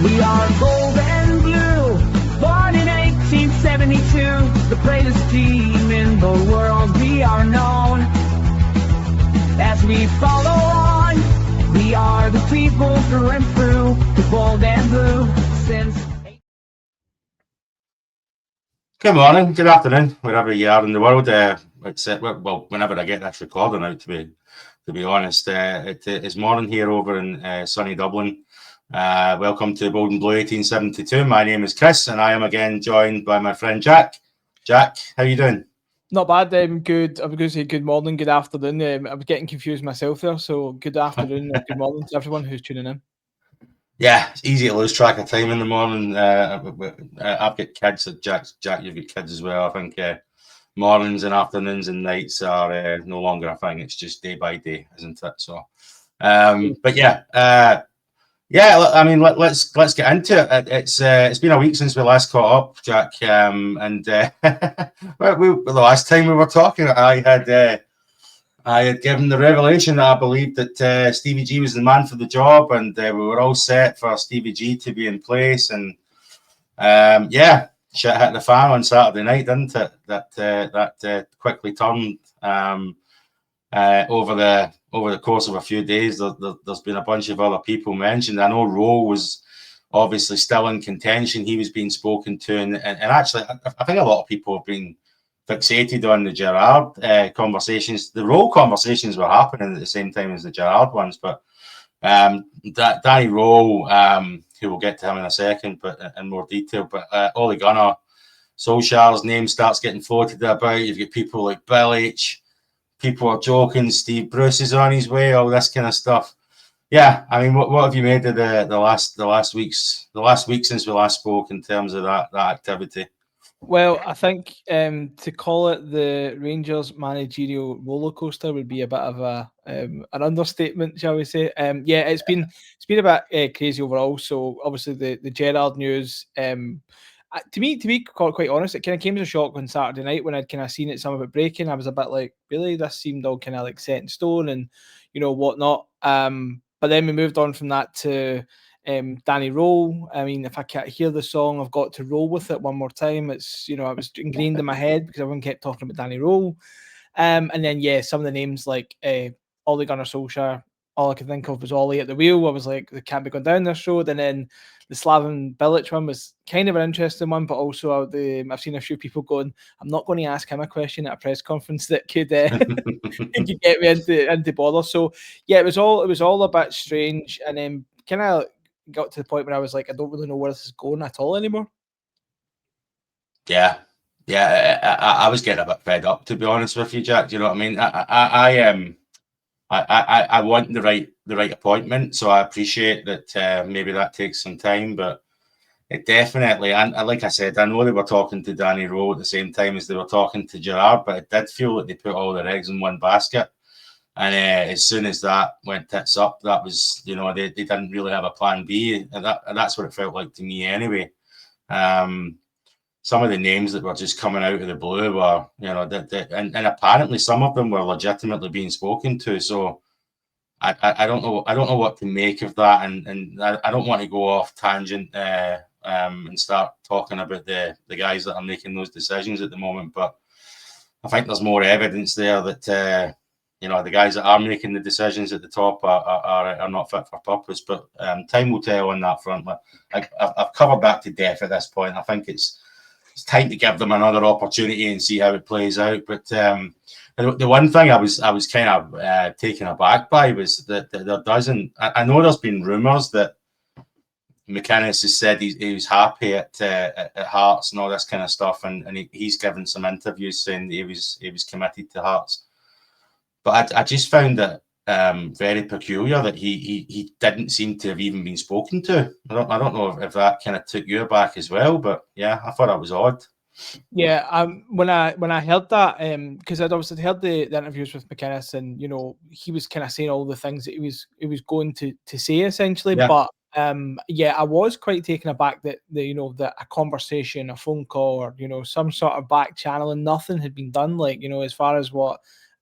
We are gold and blue, born in 1872, the greatest team in the world. We are known as we follow on. We are the people through and through, the gold and blue since. Good morning, good afternoon, wherever you are in the world. Well, whenever I get this recording out, to be honest, it is morning here over in sunny Dublin. Welcome to Bold and Blue 1872. My name is Chris, and I am again joined by my friend Jack. Jack, how you doing? Not bad. Good. I was going to say good morning, good afternoon. I was getting confused myself there. So good afternoon or good morning to everyone who's tuning in. Yeah, it's easy to lose track of time in the morning. I've got kids. Jack, you've got kids as well. I think mornings and afternoons and nights are no longer a thing. It's just day by day, isn't it? So, but yeah, I mean, let's get into it. It's been a week since we last caught up, Jack. The last time we were talking, I had given the revelation that I believed that Stevie G was the man for the job, and we were all set for Stevie G to be in place. And shit hit the fan on Saturday night, didn't it? That quickly turned over the course of a few days. There's been a bunch of other people mentioned. I know Rowe was obviously still in contention. He was being spoken to, and actually, I think a lot of people have been fixated on the Gerrard conversations. The Rowe conversations were happening at the same time as the Gerrard ones, but Danny Rowe, who we'll get to him in a second, but in more detail. But Ole Gunnar Solskjaer's name starts getting floated about. You've got people like Bill H. People are joking. Steve Bruce is on his way. All this kind of stuff. Yeah, I mean, what have you made of the last week since we last spoke in terms of that activity? Well, I think to call it the Rangers managerial rollercoaster would be a bit of an understatement, shall we say? It's been a bit crazy overall. So obviously the Gerrard news. To be quite honest, it kind of came as a shock on Saturday night when I'd kind of seen it, some of it breaking. I was a bit like, really, this seemed all kind of like set in stone and whatnot. But then we moved on from that to Danny Rowe. I mean, if I can't hear the song, I've got to roll with it one more time. It's it was ingrained in my head because everyone kept talking about Danny Rowe. And then some of the names like Ole Gunnar Solskjaer. All I could think of was Ollie at the wheel. I was like, they can't be going down this road. And then the Slaven Bilic one was kind of an interesting one, but also I've seen a few people going, I'm not going to ask him a question at a press conference that could could get me into bother. So yeah, it was all a bit strange, and then kind of got to the point where I was like, I don't really know where this is going at all anymore. Yeah, I was getting a bit fed up, to be honest with you, Jack. Do you know what I mean? I want the right appointment, so I appreciate that maybe that takes some time, but it definitely, and like I said, I know they were talking to Danny Rowe at the same time as they were talking to Gerrard, but it did feel like they put all their eggs in one basket. And as soon as that went tits up, that was, they didn't really have a plan B, and that's what it felt like to me anyway. Some of the names that were just coming out of the blue were, and apparently some of them were legitimately being spoken to. So I don't know what to make of that, and I don't want to go off tangent and start talking about the guys that are making those decisions at the moment. But I think there's more evidence there that the guys that are making the decisions at the top are not fit for purpose. But time will tell on that front. I've covered that to death at this point. I think it's time to give them another opportunity and see how it plays out. But the one thing I was kind of taken aback by was that there doesn't. I know there's been rumours that McInnes has said he was happy at Hearts and all this kind of stuff, and he's given some interviews saying that he was committed to Hearts. But I just found that very peculiar that he didn't seem to have even been spoken to. I don't know if that kind of took you aback as well, but yeah, I thought that was odd. Yeah, when I heard that, because I'd obviously heard the interviews with McInnes, and he was kind of saying all the things that he was going to say essentially, yeah. But I was quite taken aback that that a conversation, a phone call, or some sort of back channel, and nothing had been done. Like as far as what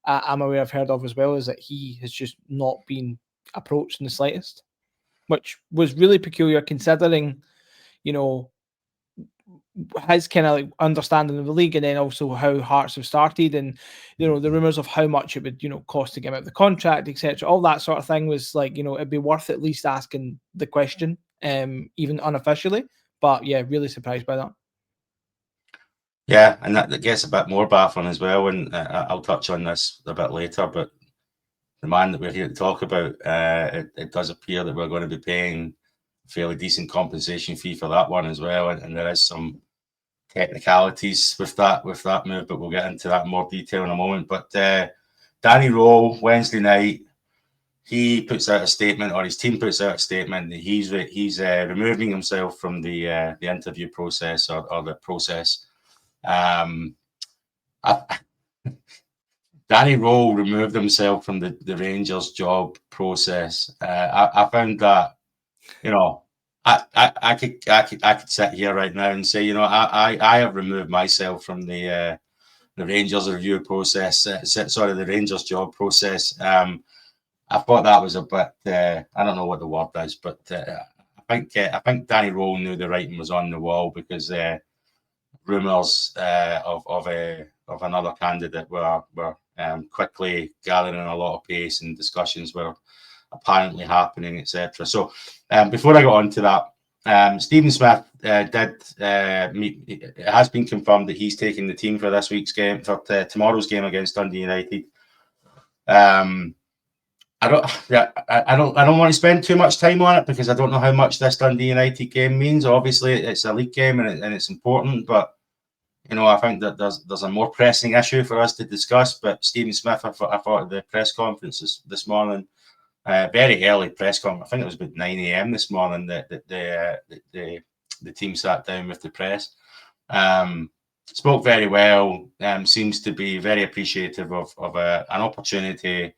I'm aware, I've heard of as well, is that he has just not been approached in the slightest. which was really peculiar considering, you know, his kind of like understanding of the league, and then also how Hearts have started, and the rumors of how much it would cost to get out of the contract, etc. All that sort of thing was like, it'd be worth at least asking the question, even unofficially. But yeah, really surprised by that. Yeah, and that gets a bit more baffling as well, and I'll touch on this a bit later, but the man that we're here to talk about, it does appear that we're going to be paying a fairly decent compensation fee for that one as well, and there is some technicalities with that move, but we'll get into that in more detail in a moment. But Danny Rowe, Wednesday night, he puts out a statement, or his team puts out a statement that he's removing himself from the interview process or the process. Danny Rowe removed himself from the Rangers job process. I found that, I could sit here right now and say, I have removed myself from the Rangers review process. The Rangers job process. I thought that was a bit. I don't know what the word is, but I think Danny Rowe knew the writing was on the wall, because rumours of another candidate were quickly gathering a lot of pace, and discussions were apparently happening, etc. So before I got on to that, Stephen Smith did meet. It has been confirmed that he's taking the team for this week's game, for tomorrow's game against Dundee United. I don't want to spend too much time on it, because I don't know how much this Dundee United game means. Obviously, it's a league game and it's important, but I think that there's a more pressing issue for us to discuss. But Stephen Smith, I thought at the press conference this morning, very early press conference, I think it was about 9 a.m. this morning, that the team sat down with the press. Spoke very well. Seems to be very appreciative of an opportunity.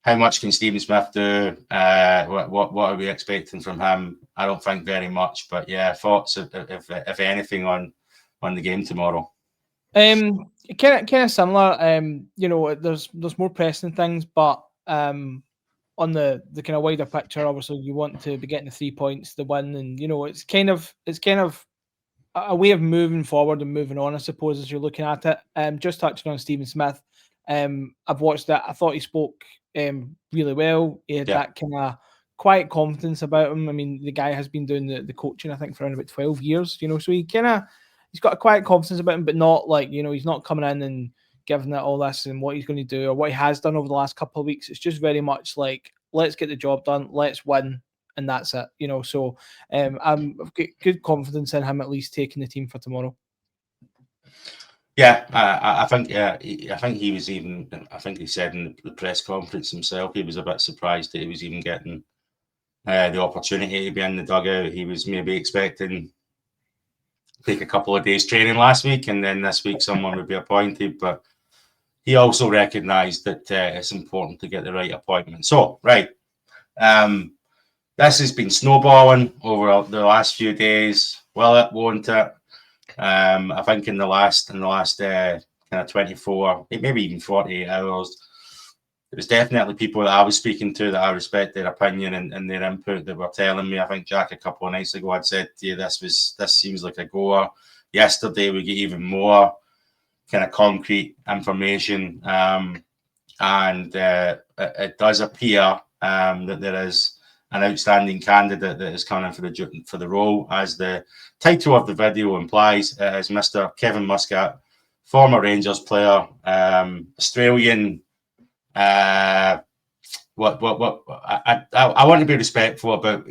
How much can Stephen Smith do? What are we expecting from him? I don't think very much, but yeah, thoughts if anything on the game tomorrow. Kind of similar. There's more pressing things, but on the kind of wider picture, obviously you want to be getting the 3 points, the win, and it's kind of a way of moving forward and moving on, I suppose, as you're looking at it. Just touching on Stephen Smith, I've watched that. I thought he spoke really well. He had that kind of quiet confidence about him. I mean, the guy has been doing the coaching, I think, for around about 12 years, so he's got a quiet confidence about him, but not like, he's not coming in and giving it all this and what he's going to do or what he has done over the last couple of weeks. It's just very much like, let's get the job done, let's win, and that's it, So I've got good confidence in him at least taking the team for tomorrow. Yeah, I think he was even. I think he said in the press conference himself, he was a bit surprised that he was even getting the opportunity to be in the dugout. He was maybe expecting to take a couple of days training last week, and then this week someone would be appointed. But he also recognised that it's important to get the right appointment. So, right, this has been snowballing over the last few days. Will it? Won't it? I think in the last kind of 24, maybe even 48 hours, there was definitely people that I was speaking to that I respect their opinion and their input that were telling me. I think Jack a couple of nights ago had said, "Yeah, this seems like a goer." Yesterday we get even more kind of concrete information, and it does appear that there is an outstanding candidate that is coming for the role, as the title of the video implies, is Mr. Kevin Muscat, former Rangers player, Australian. I want to be respectful about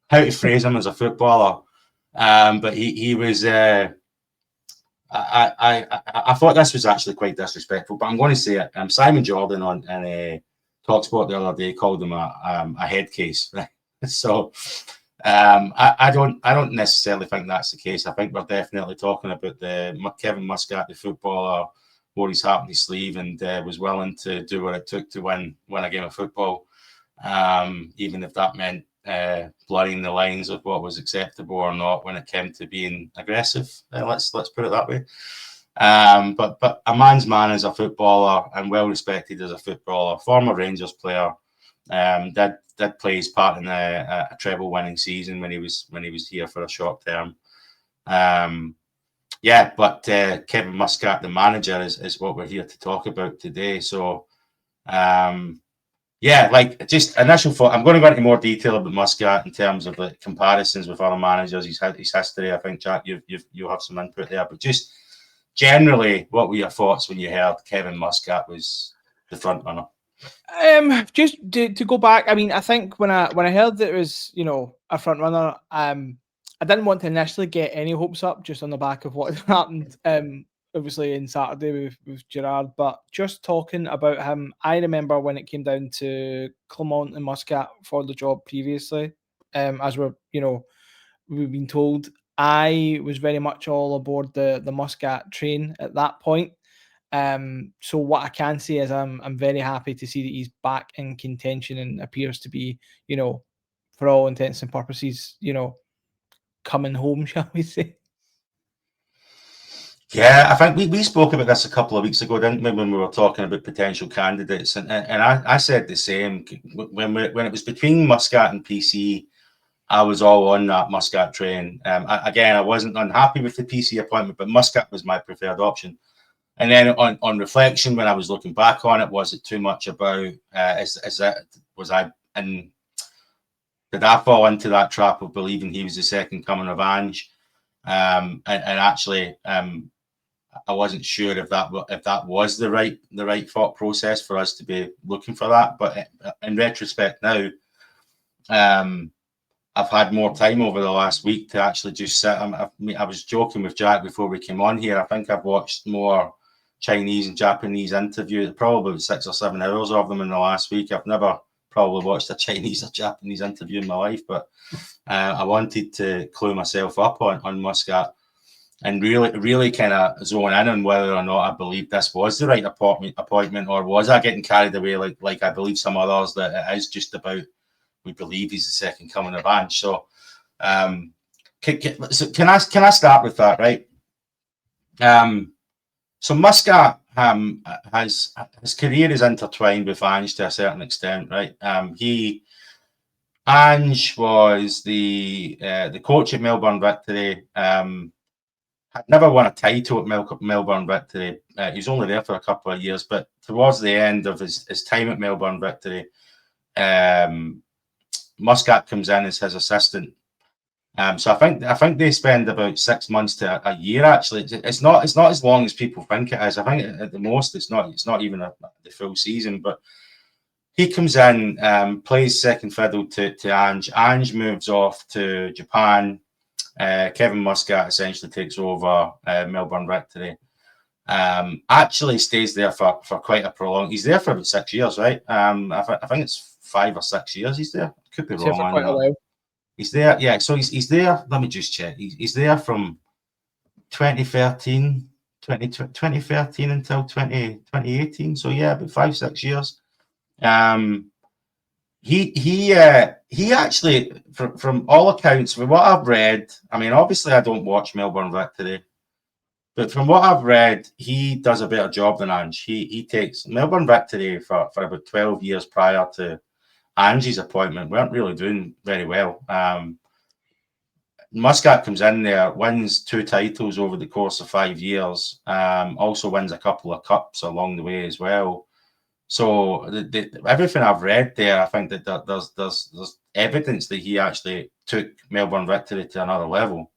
how to phrase him as a footballer, but he was. I thought this was actually quite disrespectful, but I'm going to say it. Simon Jordan on TalkSport the other day called him a head case. So I don't necessarily think that's the case. I think we're definitely talking about the Kevin Muscat, the footballer, wore his heart on his sleeve and was willing to do what it took to win a game of football, even if that meant blurring the lines of what was acceptable or not when it came to being aggressive. Let's put it that way. But a man's man as a footballer and well respected as a footballer, former Rangers player, Did play his part in a treble winning season when he was here for a short term. But Kevin Muscat, the manager, is what we're here to talk about today. So, like just initial thought. I'm going to go into more detail about Muscat in terms of the comparisons with other managers. He's had his history. I think, Jack, you'll have some input there. But just generally, what were your thoughts when you heard Kevin Muscat was the front runner? Just to go back, I mean, I think when I heard that it was, a front runner, I didn't want to initially get any hopes up just on the back of what had happened, obviously in Saturday with Gerard. But just talking about him, I remember when it came down to Clement and Muscat for the job previously, as we've been told, I was very much all aboard the Muscat train at that point. So what I can say is I'm very happy to see that he's back in contention and appears to be, for all intents and purposes, coming home, shall we say? Yeah, I think we spoke about this a couple of weeks ago, didn't we, when we were talking about potential candidates, and I said the same when it was between Muscat and PC. I was all on that Muscat train. I wasn't unhappy with the PC appointment, but Muscat was my preferred option. And then on reflection, when I was looking back on it, was it too much about did I fall into that trap of believing he was the second coming of Ange? And actually, I wasn't sure if that was the right thought process for us to be looking for that. But in retrospect now, I've had more time over the last week to actually just sit. I was joking with Jack before we came on here. I think I've watched more Chinese and Japanese interviews, probably 6 or 7 hours of them in the last week. I've never probably watched a Chinese or Japanese interview in my life, but I wanted to clue myself up on Muscat and really kind of zone in on whether or not I believe this was the right appointment, or was I getting carried away like I believe some others that it is just about we believe he's the second coming of Ange. So, can I start with that, right? So Muscat his career is intertwined with Ange to a certain extent, right? Ange was the coach at Melbourne Victory. Had never won a title at Melbourne Victory. He was only there for a couple of years, but towards the end of his time at Melbourne Victory, Muscat comes in as his assistant. So I think they spend about 6 months to a year. Actually, it's not as long as people think it is. I think at the most it's not even the full season. But he comes in, plays second fiddle to Ange. Ange moves off to Japan. Kevin Muscat essentially takes over Melbourne Victory. Actually stays there for quite a prolonged. He's there for about 6 years, right? I think it's 5 or 6 yeyears. He's there. Could be wrong. For quite a while. He's there, yeah. So he's there. Let me just check. He's there from 2013 until 2018. So yeah, about 5-6 years. He actually, from all accounts, from what I've read, I mean, obviously I don't watch Melbourne Victory, but from what I've read, he does a better job than Ange. He takes Melbourne Victory for about 12 years prior to Ange's appointment, weren't really doing very well. Muscat comes in there, wins 2 titles over the course of 5 years, also wins a couple of cups along the way as well. So everything I've read there, I think that there's evidence that he actually took Melbourne Victory to another level.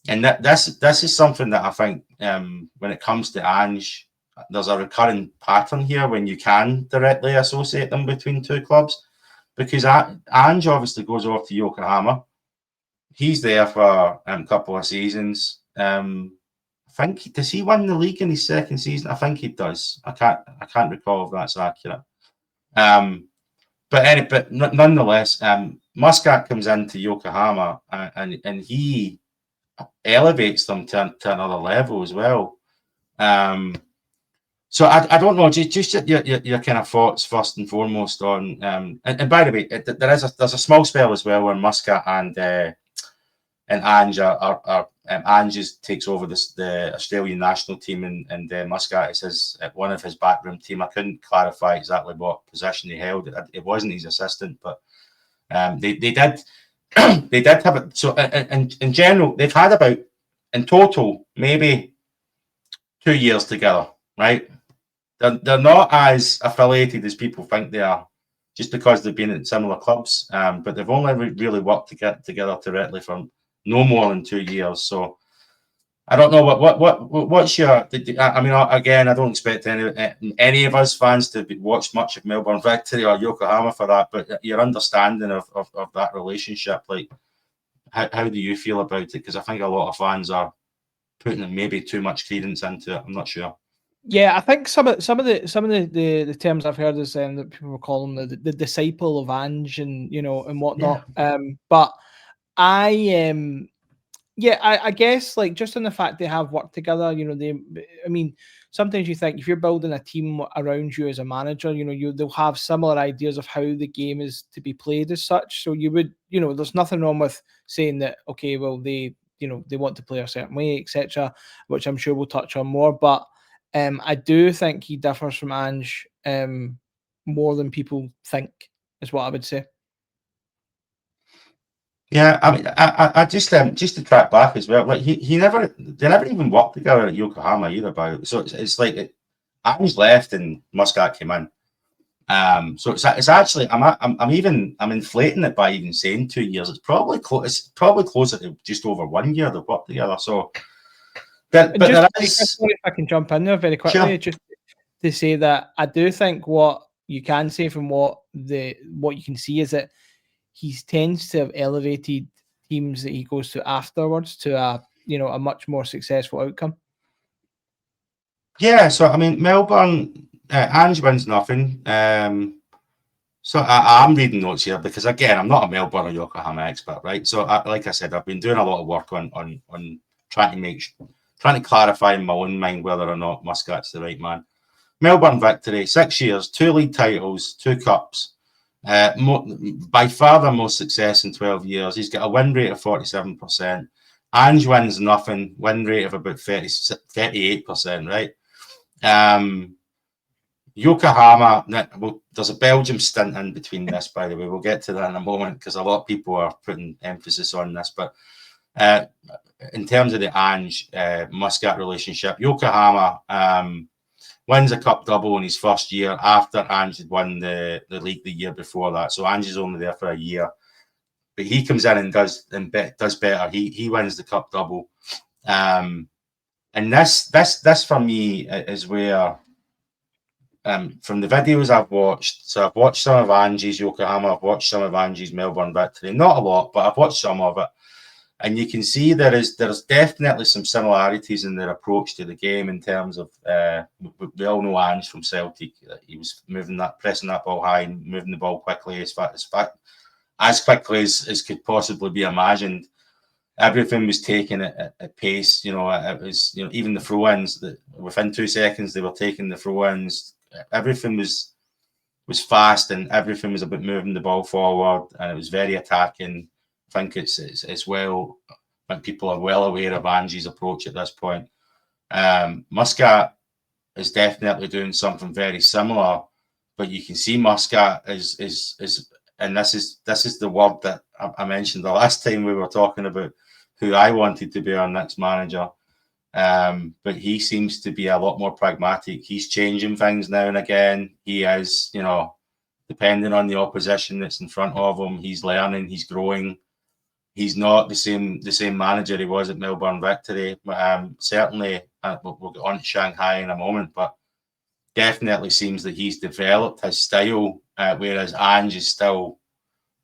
And this is something that I think when it comes to Ange, there's a recurring pattern here when you can directly associate them between 2 clubs, because Ange obviously goes off to Yokohama. He's there for a couple of seasons. I think, does he win the league in his second season? I think he does. I can't recall if that's accurate. But nonetheless, Muscat comes into Yokohama and he elevates them to another level as well. So I don't know, just your kind of thoughts first and foremost on and by the way, there's a small spell as well where Muscat and Ange are Ange takes over the Australian national team, and Muscat is one of his backroom team. I couldn't clarify exactly what position he held. It wasn't his assistant, but they did they did have it. So in general, they've had about, in total, maybe 2 years together, right? They're not as affiliated as people think they are, just because they've been at similar clubs. But they've only really worked together directly for no more than 2 years. So I don't know what's your. I mean, again, I don't expect any of us fans to watch much of Melbourne Victory or Yokohama for that. But your understanding of that relationship, like, how do you feel about it? Because I think a lot of fans are putting maybe too much credence into it. I'm not sure. Yeah, I think some of the terms I've heard is that people were calling the disciple of Ange and and whatnot. Yeah. But I yeah, I guess, like, just in the fact they have worked together, I mean, sometimes you think if you're building a team around you as a manager, they'll have similar ideas of how the game is to be played as such. So you would, there's nothing wrong with saying that, okay, well, they want to play a certain way, etc., which I'm sure we'll touch on more. But I do think he differs from Ange more than people think, is what I would say. Yeah, I mean, I just to track back as well. Like they never even worked together at Yokohama either. So it's like Ange left and Muscat came in. So it's actually I'm inflating it by even saying 2 years. It's probably closer to just over 1 year they've worked together. So, but there is. If I can jump in there very quickly, Sure. just to say that I do think what you can say from what you can see is that he tends to have elevated teams that he goes to afterwards to a much more successful outcome. Yeah, so I mean, Melbourne, Ange wins nothing. So I'm reading notes here because, again, I'm not a Melbourne or Yokohama expert, right? So like I said, I've been doing a lot of work on trying to clarify in my own mind whether or not Muscat's the right man. Melbourne Victory, 6 years, 2 league titles, 2 cups. By far the most success in 12 years. He's got a win rate of 47%. Ange wins nothing, win rate of about 38%, right? Yokohama, there's a Belgium stint in between this, by the way. We'll get to that in a moment because a lot of people are putting emphasis on this. But in terms of the Ange Muscat relationship, Yokohama wins a cup double in his first year after Ange had won the league the year before that. So Ange is only there for a year, but he comes in and does better. He wins the cup double, and this for me is where, from the videos I've watched. So I've watched some of Ange's Yokohama, I've watched some of Ange's Melbourne Victory. Not a lot, but I've watched some of it. And you can see there's definitely some similarities in their approach to the game in terms of, we all know Ange from Celtic. He was pressing that ball high and moving the ball quickly, as quickly as could possibly be imagined. Everything was taken at pace. It was, even the throw-ins, within 2 seconds they were taking the throw-ins. Everything was fast, and everything was about moving the ball forward, and it was very attacking. I think it's well, I think people are well aware of Ange's approach at this point. Muscat is definitely doing something very similar, but you can see Muscat is and this is the word that I mentioned the last time we were talking about who I wanted to be our next manager. But he seems to be a lot more pragmatic. He's changing things now and again. He is, depending on the opposition that's in front of him, he's learning, he's growing. He's not the same manager he was at Melbourne Victory. Certainly, we'll get on to Shanghai in a moment, but definitely seems that he's developed his style, whereas Ange is still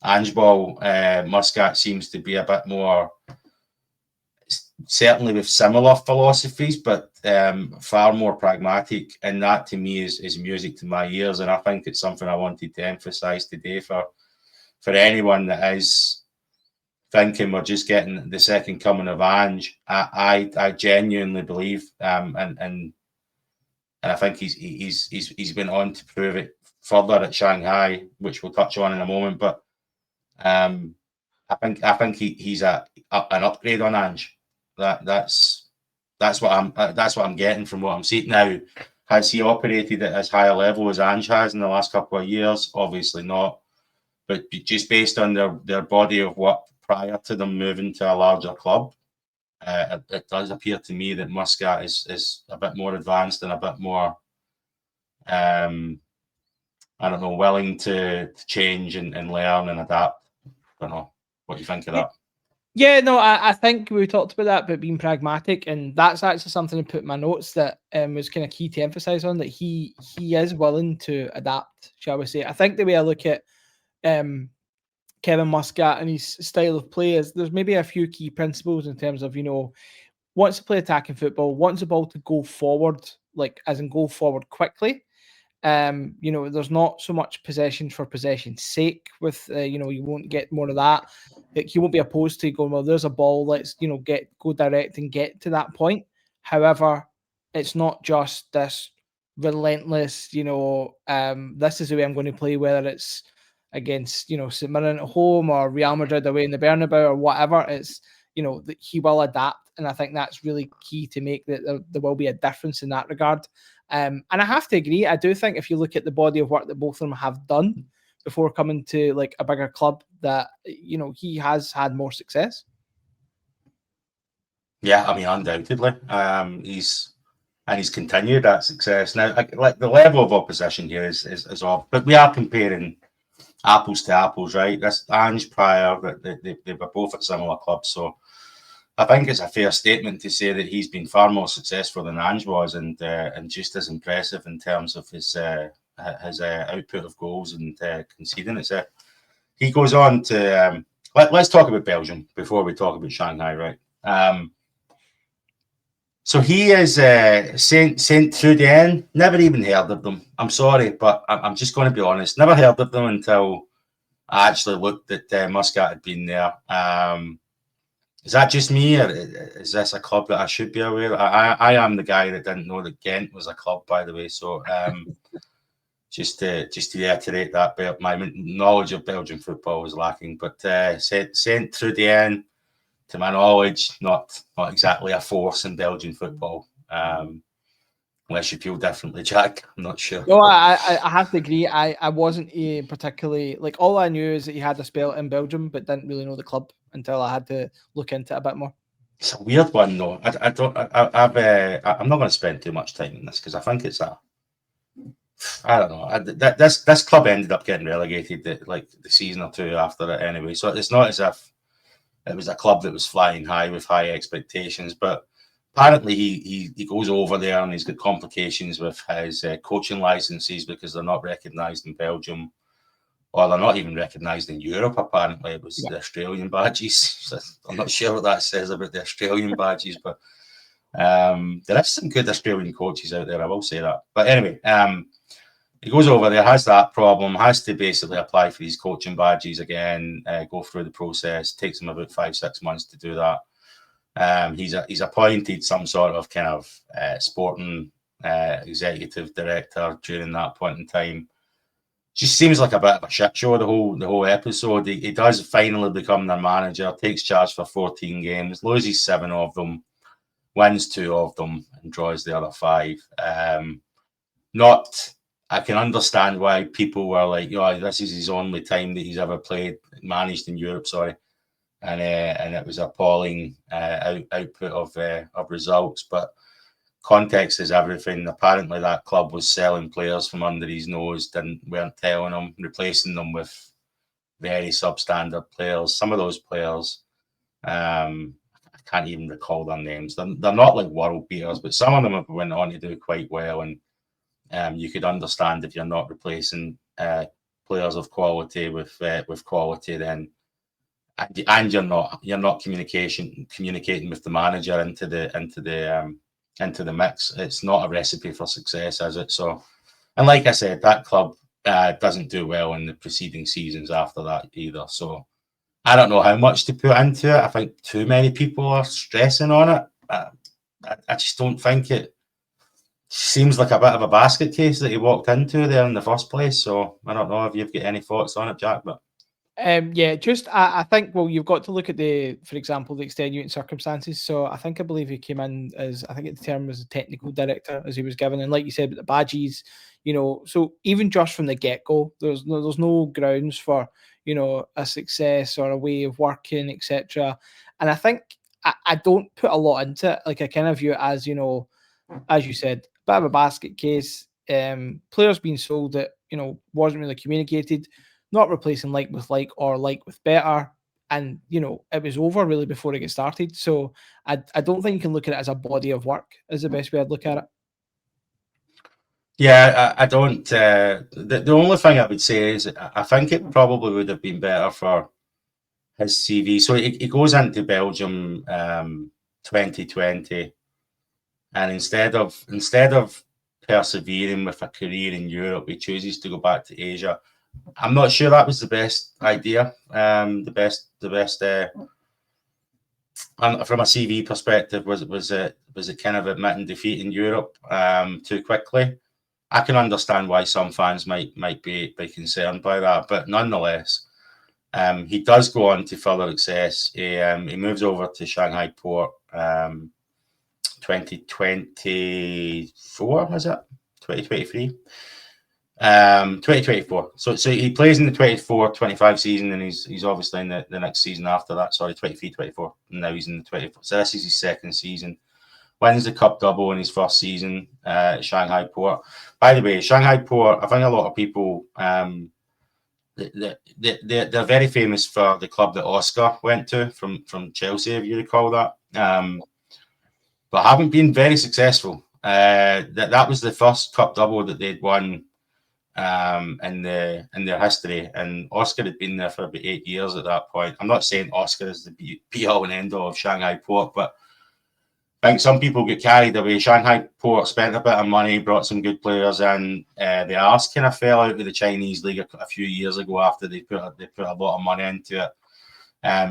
Ange ball. Muscat seems to be a bit more, certainly with similar philosophies, but far more pragmatic. And that, to me, is music to my ears. And I think it's something I wanted to emphasize today for anyone that is thinking we're just getting the second coming of Ange. I genuinely believe, and I think he's been on to prove it further at Shanghai, which we'll touch on in a moment. But I think he's an upgrade on Ange. That's what I'm getting from what I'm seeing now. Has he operated at as high a level as Ange has in the last couple of years? Obviously not. But just based on their body of work prior to them moving to a larger club, it does appear to me that Muscat is a bit more advanced and a bit more, I don't know, willing to change and learn and adapt. I don't know. What do you think of that? Yeah, no, I think we talked about that, but being pragmatic, and that's actually something I put in my notes that was kind of key to emphasize on, that he is willing to adapt, shall we say. I think the way I look at Kevin Muscat and his style of play is there's maybe a few key principles in terms of, wants to play attacking football, wants the ball to go forward, like as in go forward quickly. There's not so much possession for possession's sake with, you won't get more of that. Like, you won't be opposed to going, well, there's a ball, let's, go direct and get to that point. However, it's not just this relentless, this is the way I'm going to play, whether it's against, St. Mirren at home or Real Madrid away in the Bernabeu or whatever. It's, that he will adapt. And I think that's really key to make that there will be a difference in that regard. And I have to agree. I do think if you look at the body of work that both of them have done before coming to like a bigger club, that, he has had more success. Yeah, I mean, undoubtedly. He's continued that success. Now, like the level of opposition here is off, but we are comparing apples to apples, right? That's Ange prior, they were both at similar clubs, so I think it's a fair statement to say that he's been far more successful than Ange was, and just as impressive in terms of his output of goals and conceding. He goes on to let's talk about Belgium before we talk about Shanghai, right? So he is Saint Trudeau. Never even heard of them. I'm sorry, but I'm just going to be honest. Never heard of them until I actually looked at Muscat had been there. Is that just me, or is this a club that I should be aware of? I am the guy that didn't know that Ghent was a club, by the way. So just to reiterate that, my knowledge of Belgian football was lacking. But Saint Trudeau, to my knowledge, not exactly a force in Belgian football. Unless you feel differently, Jack. I'm not sure. No, I have to agree. I wasn't particularly, like, all I knew is that he had a spell in Belgium, but didn't really know the club until I had to look into it a bit more. It's a weird one, though. I'm not going to spend too much time on this because I think it's I don't know. This club ended up getting relegated like the season or two after it anyway. So it's not as if it was a club that was flying high with high expectations, but apparently he goes over there and he's got complications with his coaching licenses because they're not recognised in Belgium, or they're not even recognised in Europe. Apparently, it was the Australian badges. So I'm not sure what that says about the Australian badges, but there is some good Australian coaches out there, I will say that. But anyway, he goes over there, has that problem, has to basically apply for these coaching badges again, go through the process. Takes him about 5-6 months to do that. He's appointed some sort of kind of sporting executive director during that point in time. Just seems like a bit of a shit show, the whole episode. He does finally become their manager, takes charge for 14 games, loses 7 of them, wins 2 of them, and draws the other 5. I can understand why people were like, this is his only time that he's ever managed in Europe, sorry. And it was appalling output of results. But context is everything. Apparently, that club was selling players from under his nose, weren't telling him, replacing them with very substandard players. Some of those players, I can't even recall their names. They're not like world beaters, but some of them have went on to do quite well. And you could understand if you're not replacing players of quality with quality, then. And you're not communicating with the manager into the mix. It's not a recipe for success, is it? So, and like I said, that club doesn't do well in the preceding seasons after that either. So, I don't know how much to put into it. I think too many people are stressing on it. I just don't think it seems like a bit of a basket case that he walked into there in the first place. So, I don't know if you've got any thoughts on it, Jack, but. Yeah, just I think you've got to look at for example, the extenuating circumstances. So I believe he came in as I think at the term was a technical director as he was given, and like you said, with the badges, so even just from the get go, there's no grounds for a success or a way of working, etc. And I think I don't put a lot into it. Like I kind of view it as as you said, a bit of a basket case. Players being sold that wasn't really communicated, not replacing like with like or like with better, and it was over really before it get started. So I don't think you can look at it as a body of work. Is the best way I'd look at it. Yeah, I don't. The only thing I would say is I think it probably would have been better for his CV. So he goes into Belgium 2020, and instead of persevering with a career in Europe, he chooses to go back to Asia. I'm not sure that was the best idea. The best. From a CV perspective, was it kind of admitting defeat in Europe too quickly? I can understand why some fans might be concerned by that, but nonetheless, he does go on to further success. He moves over to Shanghai Port 2024, was it? 2023? 2024. So he plays in the 24-25 season, and he's obviously in the next season after that. Sorry, 23-24. Now he's in the 24. So this is his second season. Wins the cup double in his first season at Shanghai Port. By the way, Shanghai Port, I think a lot of people they're very famous for the club that Oscar went to from Chelsea, if you recall that. But haven't been very successful. That was the first cup double that they'd won in their history, and Oscar had been there for about 8 years at that point. I'm not saying Oscar is the be all and end all of Shanghai Port, but I think some people get carried away. Shanghai Port spent a bit of money, brought some good players in. The arse kind of fell out of the Chinese league a few years ago after they put a lot of money into it.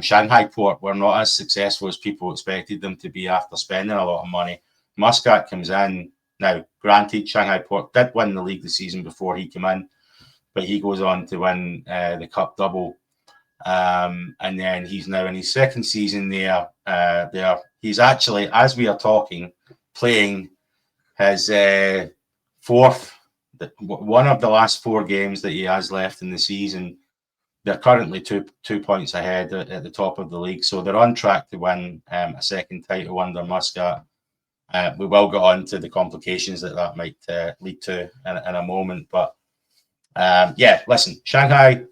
Shanghai Port were not as successful as people expected them to be after spending a lot of money. Muscat comes in. Now, granted, Shanghai Port did win the league the season before he came in, but he goes on to win the cup double. And then he's now in his second season there. He's actually, as we are talking, playing his one of the last 4 games that he has left in the season. They're currently two points ahead at the top of the league, so they're on track to win a second title under Muscat. We will get on to the complications that might lead to in a moment, but yeah, listen, Shanghai,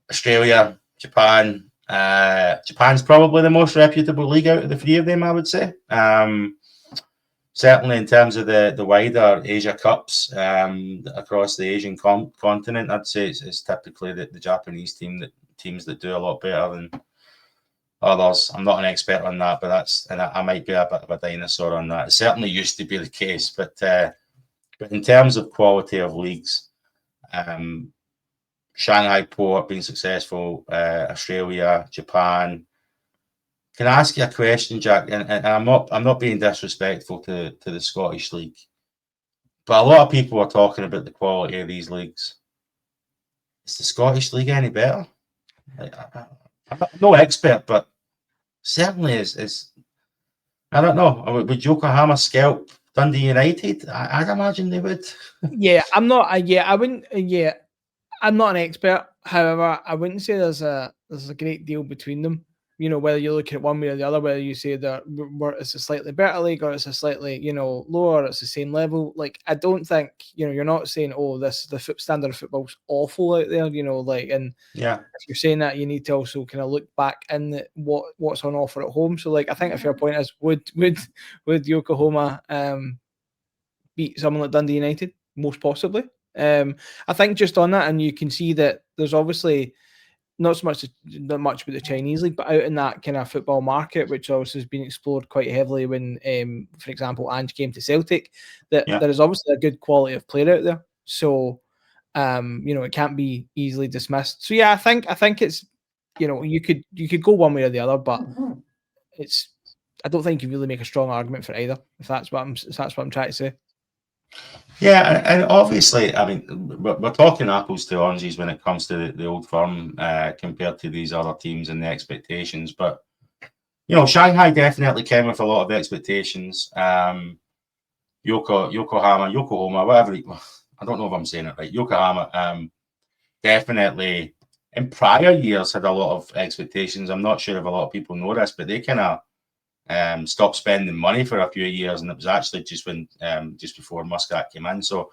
Australia, Japan. Japan's probably the most reputable league out of the 3 of them, I would say. Certainly in terms of the wider Asia Cups across the Asian continent, I'd say it's typically the Japanese teams that do a lot better than others. I'm not an expert on that, but I might be a bit of a dinosaur on that. It certainly used to be the case, but in terms of quality of leagues, Shanghai Port being successful, Australia, Japan. Can I ask you a question, Jack? And I'm not being disrespectful to the Scottish League, but a lot of people are talking about the quality of these leagues. Is the Scottish League any better? I'm no expert, but certainly is. I don't know. Would Yokohama scalp Dundee United? I'd imagine they would. Yeah, I'm not. I wouldn't. Yeah, I'm not an expert. However, I wouldn't say there's a great deal between them. Whether you look at one way or the other, whether you say that it's a slightly better league or it's a slightly, lower, or it's the same level. Like, I don't think, you're not saying, oh, the standard of football's awful out there, and yeah, if you're saying that, you need to also kind of look back in what's on offer at home. So, like, I think a fair point is, would Yokohama beat someone like Dundee United? Most possibly. I think just on that, and you can see that there's obviously not much about the Chinese league, but out in that kind of football market, which also has been explored quite heavily when, for example, Ange came to Celtic, that there is obviously a good quality of player out there. So, it can't be easily dismissed. So yeah, I think it's, you could go one way or the other, but I don't think you really make a strong argument for either. If that's what I'm trying to say. Yeah, and obviously, I mean, we're talking apples to oranges when it comes to the Old Firm compared to these other teams and the expectations. But Shanghai definitely came with a lot of expectations. Yokohama, whatever. I don't know if I'm saying it right. Yokohama definitely in prior years had a lot of expectations. I'm not sure if a lot of people know this, but they kind of stopped spending money for a few years, and it was actually just when just before Muscat came in. So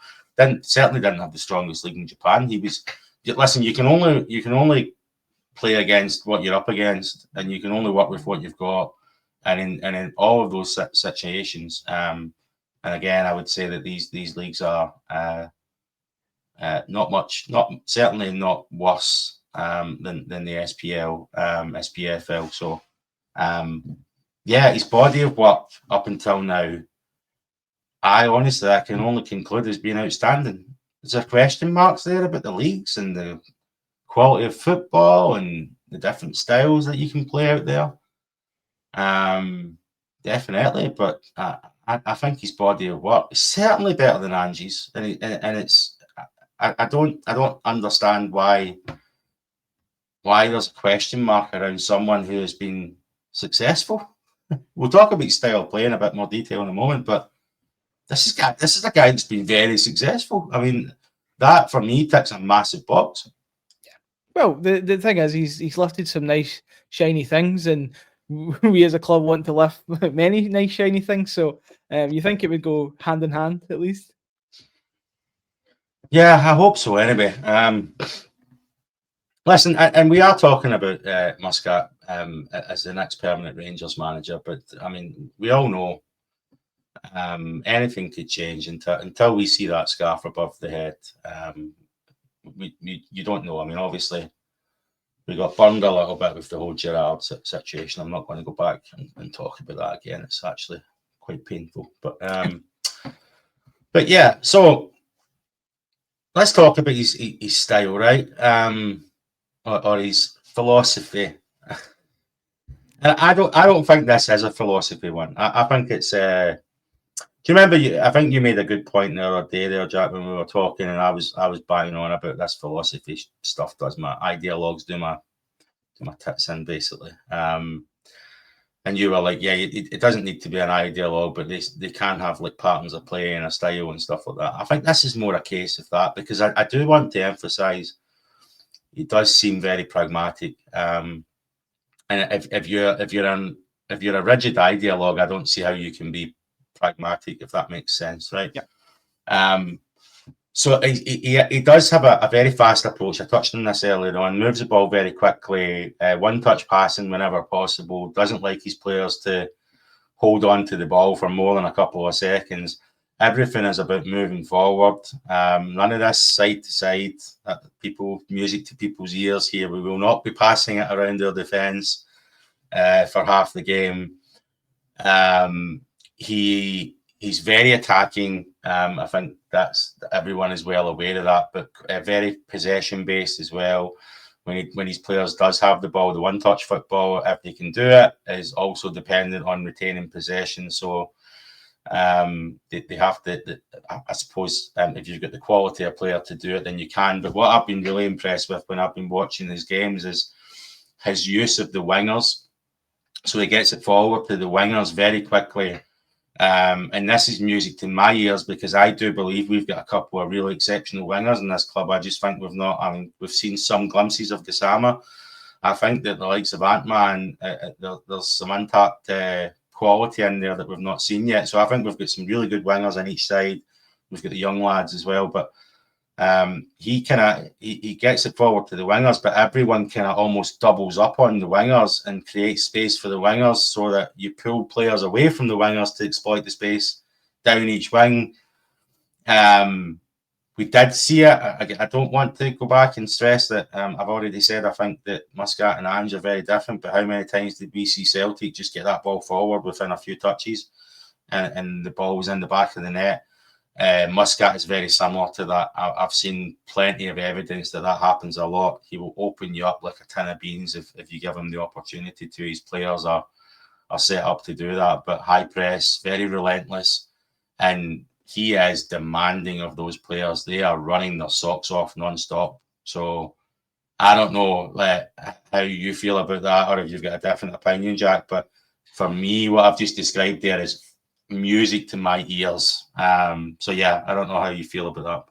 certainly didn't have the strongest league in Japan. Listen, you can only play against what you're up against, and you can only work with what you've got. And in all of those situations, and again, I would say that these leagues are certainly not worse than the SPL, SPFL. So yeah, his body of work up until now, I can only conclude as being outstanding. Is there question marks there about the leagues and the quality of football and the different styles that you can play out there? Definitely, but I think his body of work is certainly better than Angie's, and it's I don't understand why there's a question mark around someone who has been successful. We'll talk about style of play in a bit more detail in a moment, but this is a guy that's been very successful. I mean, that for me ticks a massive box. Well, the thing is, he's lifted some nice shiny things, and we as a club want to lift many nice shiny things. So you think it would go hand in hand at least? Yeah, I hope so. Anyway, listen, and we are talking about Muscat as the next permanent Rangers manager, but I mean, we all know anything could change until we see that scarf above the head. You don't know. I mean, obviously, we got burned a little bit with the whole Gerrard situation. I'm not going to go back and talk about that again. It's actually quite painful. But yeah, so let's talk about his style, right? Or his philosophy. And I don't think this is a philosophy one. I think it's do you remember? I think you made a good point the other day there, Jack, when we were talking, and I was banging on about this philosophy stuff. Does my ideologues do my tits in basically? And you were like, yeah, it doesn't need to be an ideologue, but they can have like patterns of play and a style and stuff like that. I think this is more a case of that because I do want to emphasise it does seem very pragmatic. And if you're a rigid ideologue, I don't see how you can be pragmatic, if that makes sense, right? Yeah. So he does have a very fast approach. I touched on this earlier on. Moves the ball very quickly, one-touch passing whenever possible. Doesn't like his players to hold on to the ball for more than a couple of seconds. Everything is about moving forward. None of this side to side. Music to people's ears here. We will not be passing it around their defence for half the game. He's very attacking. I think everyone is well aware of that, but very possession based as well. When his players does have the ball, the one-touch football, if they can do it, is also dependent on retaining possession. So they have to. I suppose if you've got the quality of player to do it, then you can. But what I've been really impressed with when I've been watching his games is his use of the wingers. So he gets it forward to the wingers very quickly. And this is music to my ears because I do believe we've got a couple of really exceptional wingers in this club. I just think we've seen some glimpses of Gassama. I think that the likes of Ant-Man, there's some untapped quality in there that we've not seen yet. So I think we've got some really good wingers on each side. We've got the young lads as well, but he gets it forward to the wingers, but everyone kind of almost doubles up on the wingers and creates space for the wingers so that you pull players away from the wingers to exploit the space down each wing. We did see it. I don't want to go back and stress that I've already said I think that Muscat and Ange are very different, but how many times did we see Celtic just get that ball forward within a few touches and the ball was in the back of the net? Muscat is very similar to that. I've seen plenty of evidence that happens a lot. He will open you up like a tin of beans if you give him the opportunity to. His players are set up to do that, but high press, very relentless, and he is demanding of those players. They are running their socks off non-stop. So I don't know how you feel about that, or if you've got a different opinion, Jack. But for me, what I've just described there is music to my ears. So yeah, I don't know how you feel about that.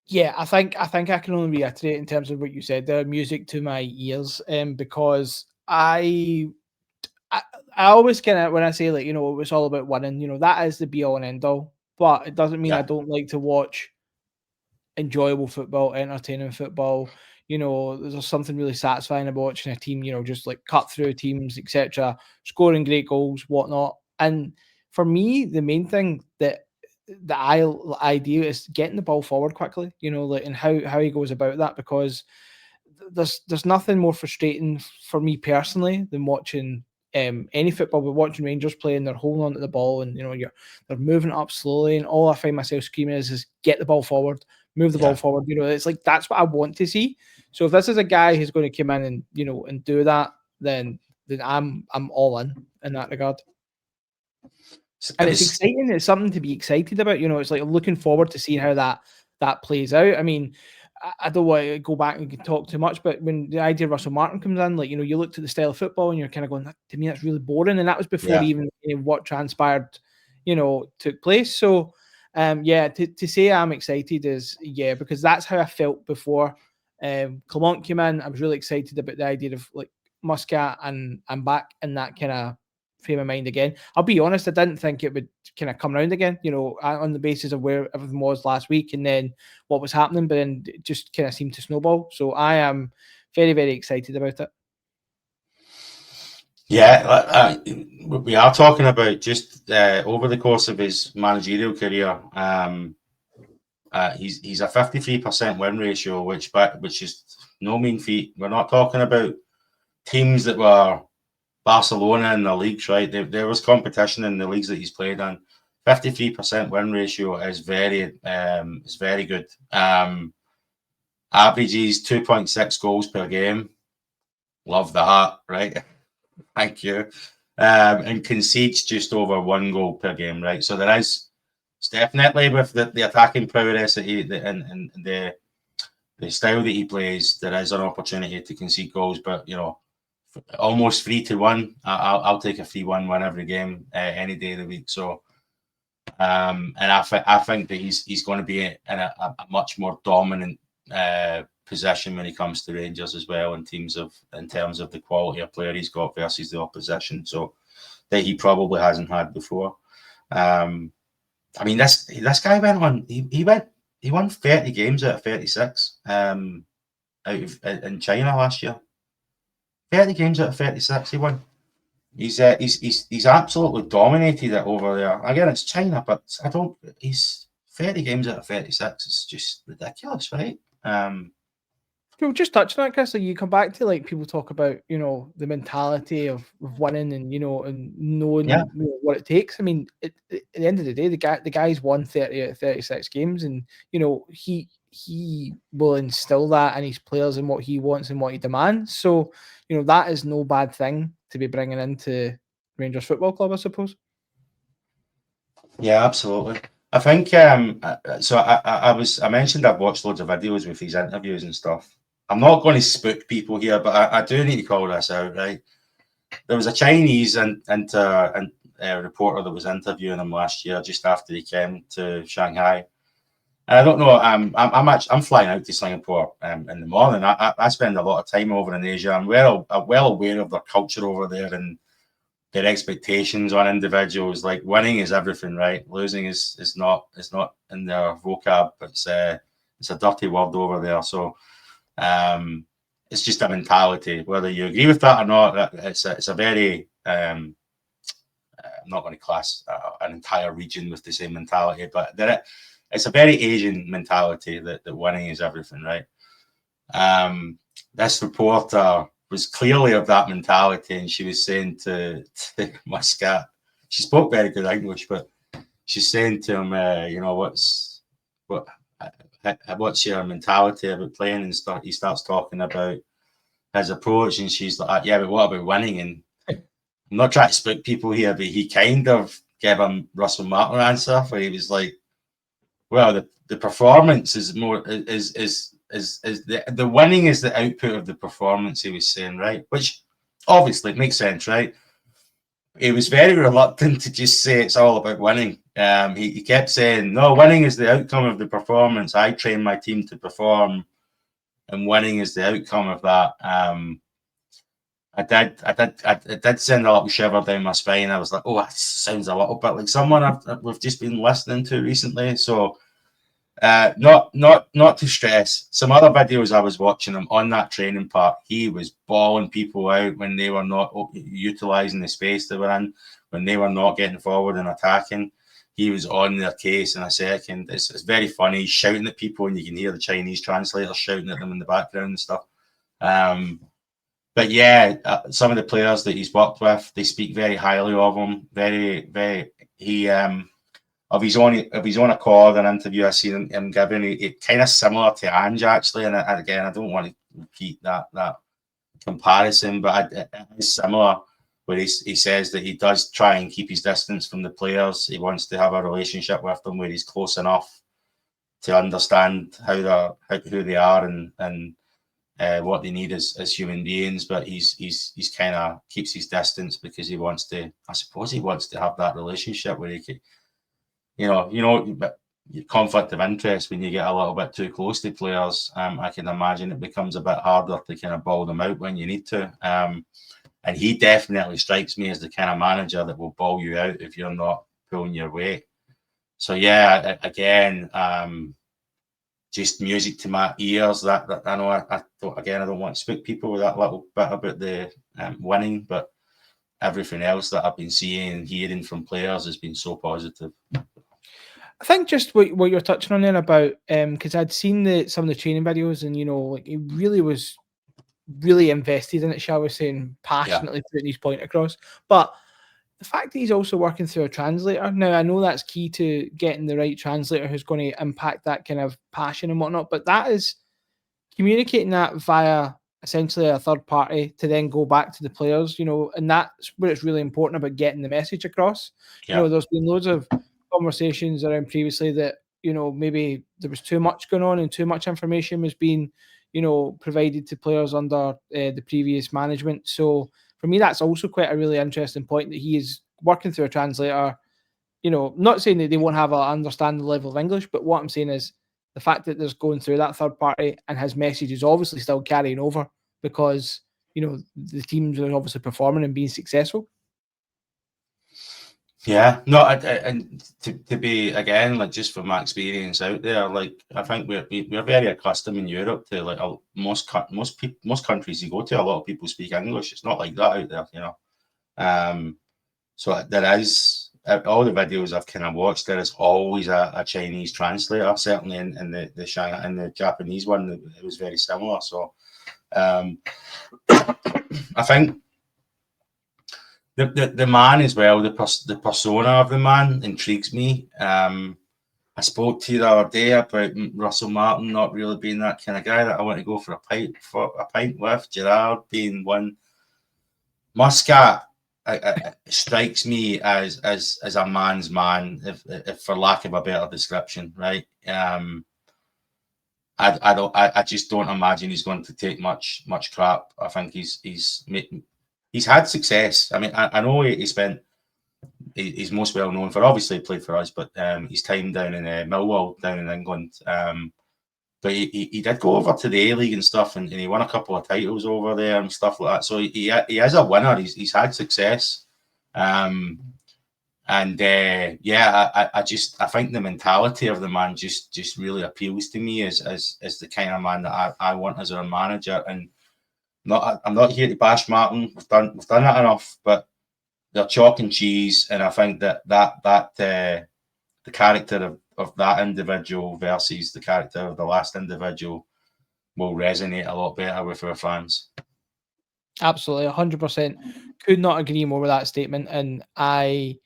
Yeah, I think I can only reiterate in terms of what you said there, music to my ears, because I, I always kind of, when I say, like, it's all about winning, that is the be all and end all. But it doesn't mean I Yeah, don't like to watch enjoyable football, entertaining football. There's something really satisfying about watching a team, just like cut through teams, etc., scoring great goals, whatnot. And for me, the main thing that I do is getting the ball forward quickly, like, and how he goes about that, because there's nothing more frustrating for me personally than watching any football, but watching Rangers play and they're holding on to the ball, and they're moving up slowly, and all I find myself screaming is get the ball forward, move the ball yeah. forward. It's like that's what I want to see. So if this is a guy who's going to come in and and do that, then I'm all in that regard. It And it's was, exciting. It's something to be excited about. It's like looking forward to seeing how that plays out. I mean, I don't want to go back and talk too much, but when the idea of Russell Martin comes in, like, you looked at the style of football and you're kind of going, to me, that's really boring. And that was before yeah. even what transpired, took place. So, yeah, to say I'm excited is, yeah, because that's how I felt before Clement came in. I was really excited about the idea of, like, Muscat, and I'm back in that kind of frame of mind again. I'll be honest, I didn't think it would kind of come around again, on the basis of where everything was last week and then what was happening, but then it just kind of seemed to snowball. So I am very, very excited about it. Yeah, we are talking about just over the course of his managerial career. He's a 53% win ratio, which is no mean feat. We're not talking about teams that were Barcelona in the leagues, right? There was competition in the leagues that he's played in. 53% win ratio is very good. Averages 2.6 goals per game. Love that, right? Thank you. And concedes just over 1 goal per game, right? So it's definitely with the attacking prowess that and the style that he plays, there is an opportunity to concede goals, but almost 3-1. I'll take a 3-1 win every game, any day of the week. So, and I think that he's going to be in a much more dominant position when he comes to Rangers as well, in terms of the quality of player he's got versus the opposition. So that he probably hasn't had before. I mean, this guy went on. He won 30 games out of 36 in China last year. 30 games out of 36 he won. He's absolutely dominated it over there. Again, it's China, but he's 30 games out of 36. It's just ridiculous, right? Just touching on that, Chris, like, you come back to, like, people talk about, the mentality of winning and, and knowing Yeah. what it takes. I mean, at the end of the day, the guy's won 30 out of 36 games, and, he will instill that in his players and what he wants and what he demands. So, that is no bad thing to be bringing into Rangers Football Club, I suppose. Yeah, absolutely. I think so. I mentioned I've watched loads of videos with these interviews and stuff. I'm not going to spook people here, but I do need to call this out, right? There was a Chinese reporter that was interviewing him last year, just after he came to Shanghai. And I don't know. I'm flying out to Singapore in the morning. I spend a lot of time over in Asia. I'm well aware of their culture over there and their expectations on individuals. Like, winning is everything, right? Losing is not in their vocab. It's a dirty word over there. So it's just a mentality. Whether you agree with that or not, it's a very I'm not going to class an entire region with the same mentality, but it's a very Asian mentality that winning is everything, right? This reporter was clearly of that mentality, and she was saying to Muscat, she spoke very good English, but she's saying to him, what's your mentality about playing and stuff? He starts talking about his approach, and she's like, yeah, but what about winning? And I'm not trying to spook people here, but he kind of gave him Russell Martin answer, where he was like, Well, the performance is more is the winning is the output of the performance, he was saying, right? Which obviously makes sense, right? He was very reluctant to just say it's all about winning. He kept saying, no, winning is the outcome of the performance. I train my team to perform, and winning is the outcome of that. It did send a little shiver down my spine. I was like, oh, that sounds a little bit like someone we've just been listening to recently. So not to stress. Some other videos I was watching him on that training park, he was bawling people out when they were not utilising the space they were in, when they were not getting forward and attacking. He was on their case in a second. It's very funny. He's shouting at people, and you can hear the Chinese translator shouting at them in the background and stuff. But yeah, some of the players that he's worked with, they speak very highly of him. Of his own accord, an interview I seen him giving, it kind of similar to Ange actually. And again, I don't want to repeat that comparison, but it is similar. Where he says that he does try and keep his distance from the players. He wants to have a relationship with them where he's close enough to understand who they are and what they need as human beings. But he's kind of keeps his distance because he wants to. I suppose he wants to have that relationship where he could, but conflict of interest when you get a little bit too close to players. I can imagine it becomes a bit harder to kind of ball them out when you need to. And he definitely strikes me as the kind of manager that will ball you out if you're not pulling your weight. So yeah, again, just music to my ears. That I know. I don't want to spook people with that little bit about the winning, but everything else that I've been seeing and hearing from players has been so positive. I think just what you're touching on there about because I'd seen some of the training videos, and like he really was really invested in it, shall we say, and passionately putting his point across. But the fact that he's also working through a translator, now I know that's key to getting the right translator who's going to impact that kind of passion and whatnot, but that is communicating that via essentially a third party to then go back to the players, and that's where it's really important about getting the message across. There's been loads of conversations around previously that, maybe there was too much going on and too much information was being, provided to players under the previous management. So for me, that's also quite a really interesting point that he is working through a translator, not saying that they won't have an understanding level of English, but what I'm saying is the fact that there's going through that third party and his message is obviously still carrying over because, the teams are obviously performing and being successful. Yeah, no, and to be again, like just from my experience out there, like I think we're very accustomed in Europe to like most countries you go to, a lot of people speak English. It's not like that out there, So there is all the videos I've kind of watched. There is always a Chinese translator. Certainly in the Shanghai and the Japanese one, it was very similar. So I think. The man as well, the persona of the man intrigues me. I spoke to you the other day about Russell Martin not really being that kind of guy that I want to go for a pint with. Gerard being one. Muscat strikes me as a man's man, if for lack of a better description, right? I just don't imagine he's going to take much crap. I think he's had success. I mean, I know he's most well known for, obviously he played for us, but his time down in Millwall, down in England. But he did go over to the A-League and stuff, and he won a couple of titles over there and stuff like that. So he is a winner. He's had success. I think the mentality of the man just really appeals to me as the kind of man that I want as a manager. And I'm not here to bash Martin. We've done that enough, but they're chalk and cheese, and I think that the character of that individual versus the character of the last individual will resonate a lot better with our fans. Absolutely, 100%. Could not agree more with that statement. And I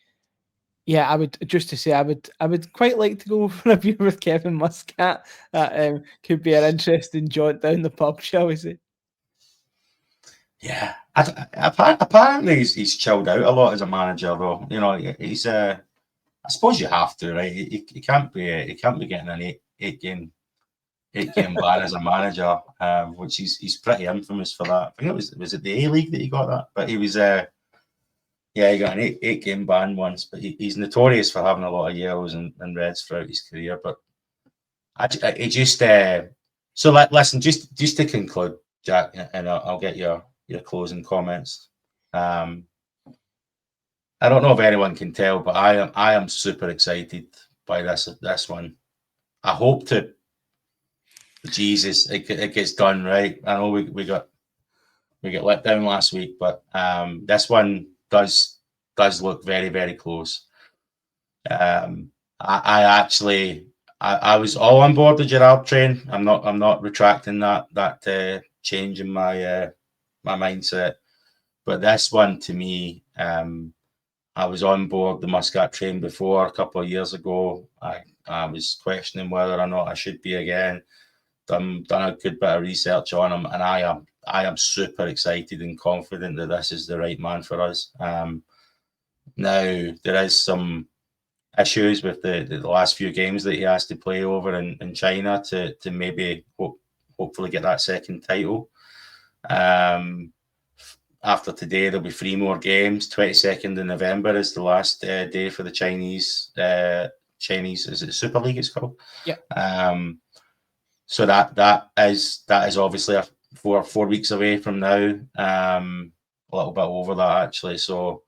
would just to say I would quite like to go for a beer with Kevin Muscat. That could be an interesting jaunt down the pub, shall we say? Yeah, apparently he's chilled out a lot as a manager, though. He's I suppose you have to, right? He can't be getting an eight game ban as a manager, which he's pretty infamous for that. I think it was it the A League that he got that, but he was yeah, he got an eight game ban once, but he's notorious for having a lot of yellows and reds throughout his career. But it just so listen, just to conclude, Jack, and I'll get your closing comments. I don't know if anyone can tell, but I am super excited by this one. I hope Jesus, it gets done right. I know we got let down last week, but this one does look very, very close. I was all on board the Gerrard train. I'm not retracting that change in my my mindset. But this one, to me, I was on board the Muscat train before a couple of years ago. I was questioning whether or not I should be again. Done a good bit of research on him, and I am super excited and confident that this is the right man for us. Now there is some issues with the last few games that he has to play over in China to maybe hopefully get that second title. After today, there'll be 3 more games. 22nd of November is the last day for the Chinese. Is it Super League? It's called. Yeah. So that is obviously 4 weeks away from now. A little bit over that actually. So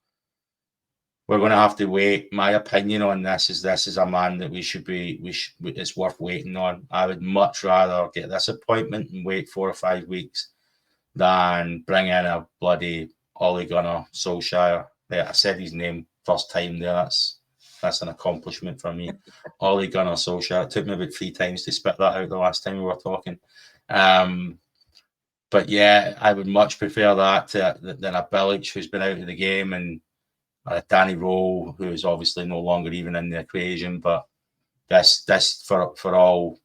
we're going to have to wait. My opinion on this is a man that it's worth waiting on. I would much rather get this appointment and wait 4 or 5 weeks than bring in a bloody Ole Gunnar Solskjaer. Yeah, I said his name first time there. That's an accomplishment for me. Ole Gunnar Solskjaer. It took me about 3 times to spit that out the last time we were talking. But yeah, I would much prefer that than a Bilic who's been out of the game, and Danny Rowe, who is obviously no longer even in the equation. But this for all,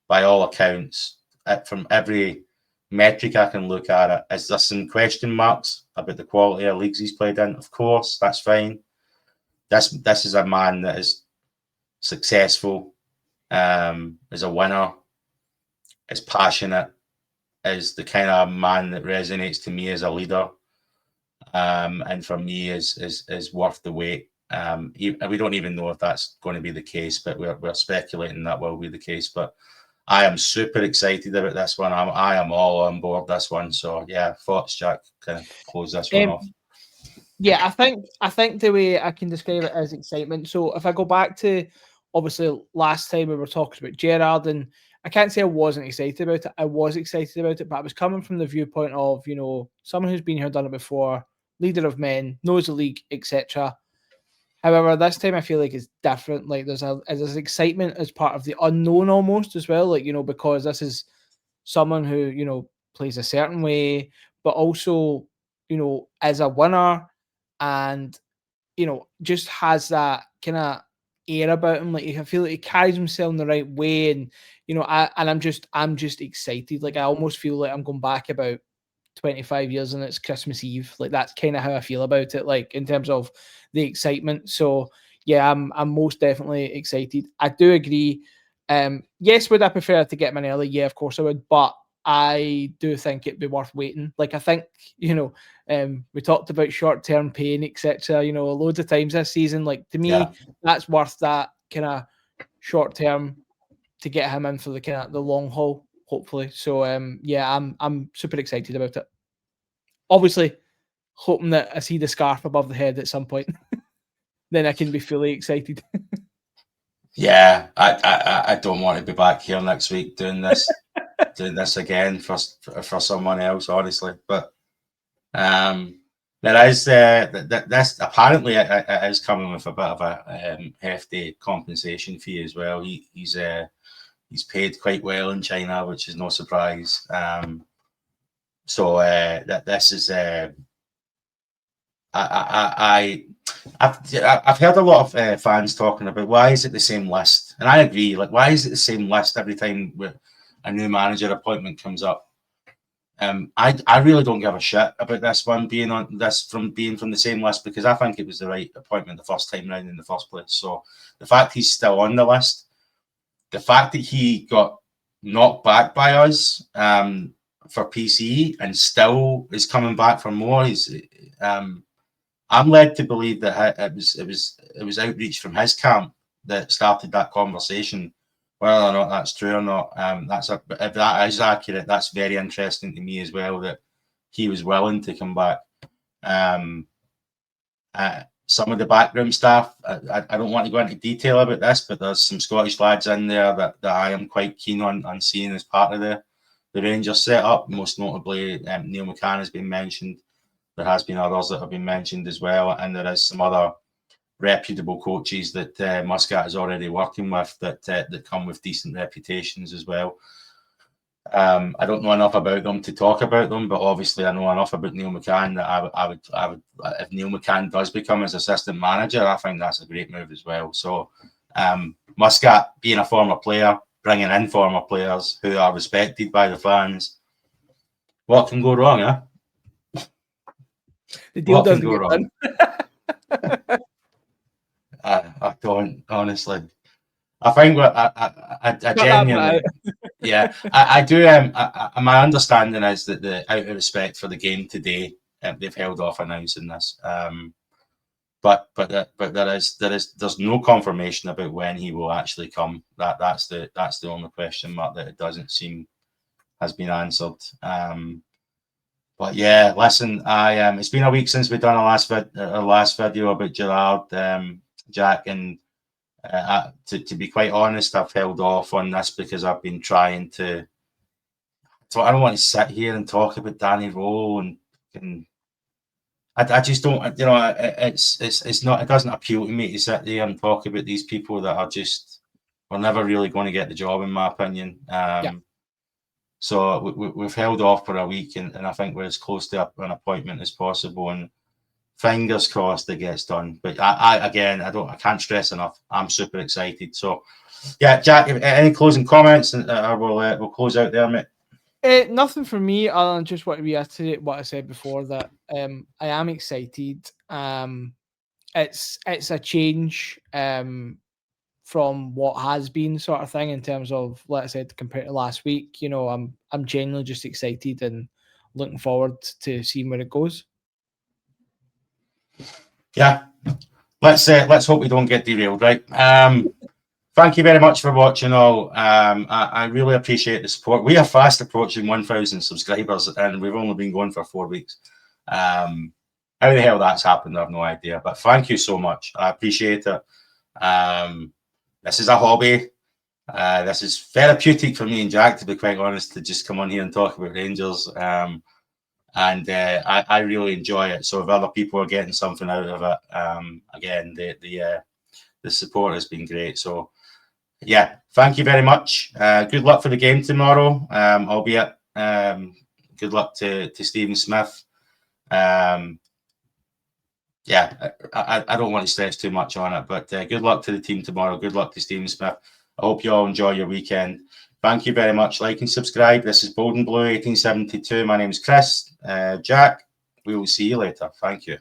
by all accounts, from every metric I can look at it, is there some question marks about the quality of leagues he's played in? Of course, that's fine. This is a man that is successful, is a winner, is passionate, is the kind of man that resonates to me as a leader, and for me is worth the wait. We don't even know if that's going to be the case, but we're speculating that will be the case. But I am super excited about this one. I am all on board this one. So yeah, thoughts, Jack? Kind of close this one off. Yeah, I think the way I can describe it is excitement. So if I go back to obviously last time we were talking about Gerrard, and I can't say I wasn't excited about it. I was excited about it, but I was coming from the viewpoint of, someone who's been here, done it before, leader of men, knows the league, etc. However, this time I feel like it's different. Like there's excitement as part of the unknown almost as well. Like, because this is someone who, plays a certain way, but also, is a winner and, just has that kind of air about him. Like I feel like he carries himself in the right way. And, I'm just excited. Like I almost feel like I'm going back about 25 years and it's Christmas Eve. Like that's kind of how I feel about it, like in terms of the excitement. So yeah, I'm most definitely excited. I do agree. Yes, would I prefer to get him in early? Yeah, of course I would, but I do think it'd be worth waiting. Like I think, we talked about short-term pain, etc. Loads of times this season. Like to me, that's worth that kind of short-term to get him in for the kind of the long haul, hopefully. So yeah, I'm super excited about it. Obviously, hoping that I see the scarf above the head at some point, then I can be fully excited. Yeah, I don't want to be back here next week doing this again for someone else, honestly. But there is this apparently it is coming with a bit of a hefty compensation fee as well. He's paid quite well in China, which is no surprise. So that this is I've heard a lot of fans talking about why is it the same list, and I agree. Like, why is it the same list every time a new manager appointment comes up? I really don't give a shit about this one being on this from the same list, because I think it was the right appointment the first time round in the first place. So the fact he's still on the list, the fact that he got knocked back by us for PC and still is coming back for more, I'm led to believe that it was outreach from his camp that started that conversation. Whether or not that's true or not, if that is accurate, that's very interesting to me as well, that he was willing to come back. Some of the backroom staff, I don't want to go into detail about this, but there's some Scottish lads in there that I am quite keen on seeing as part of the Rangers setup. Most notably, Neil McCann has been mentioned. There has been others that have been mentioned as well, and there is some other reputable coaches that Muscat is already working with that come with decent reputations as well. I don't know enough about them to talk about them, but obviously I know enough about Neil McCann that I would if Neil McCann does become his assistant manager, I think that's a great move as well. So Muscat, being a former player, bringing in former players who are respected by the fans, what can go wrong, eh? The deal doesn't get done. I don't, honestly. I think I genuinely, yeah, I do. My understanding is that out of respect for the game today, they've held off announcing this. But there's no confirmation about when he will actually come. That's the only question mark that it doesn't seem has been answered. But yeah, listen, it's been a week since we've done our last video about Gerrard, Jack, and to be quite honest, I've held off on this because I've been trying to. So I don't want to sit here and talk about Danny Rowe and I just don't. You know, it's not. It doesn't appeal to me to sit there and talk about these people that are never really going to get the job, in my opinion. So we've held off for a week, and I think we're as close to an appointment as possible. And fingers crossed it gets done. But I can't stress enough. I'm super excited. So, yeah, Jack, any closing comments, or we'll close out there, mate. Nothing from me. I just want to reiterate what I said before, that I am excited. It's a change from what has been, sort of thing, in terms of, like I said, compared to last week. You know, I'm genuinely just excited and looking forward to seeing where it goes. Yeah, let's hope we don't get derailed, right? Thank you very much for watching all. I really appreciate the support. We are fast approaching 1,000 subscribers, and we've only been going for 4 weeks. How the hell that's happened, I have no idea. But thank you so much. I appreciate it. This is a hobby. This is therapeutic for me and Jack, to be quite honest, to just come on here and talk about Rangers. And I really enjoy it. So if other people are getting something out of it, again, the support has been great. So yeah, thank you very much. Good luck for the game tomorrow, albeit good luck to Stephen Smith. Yeah, I don't want to stress too much on it, but good luck to the team tomorrow. Good luck to Stephen Smith. I hope you all enjoy your weekend. Thank you very much. Like and subscribe. This is Bold and Blue 1872. My name is Chris. Jack, we will see you later. Thank you.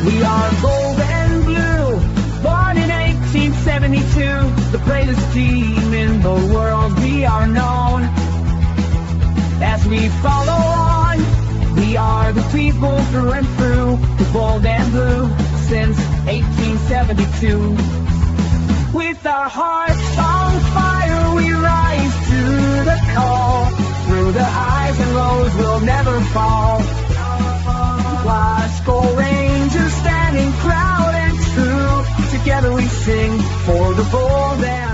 We are gold and blue, born in 1872, the greatest team in the world. We are known as we follow on. We are the people through and through, the gold and blue since 1872. With our hearts on fire, we rise to the call. Through the highs and lows, we'll never fall. Glasgow Rangers standing proud and true. Together we sing for the gold and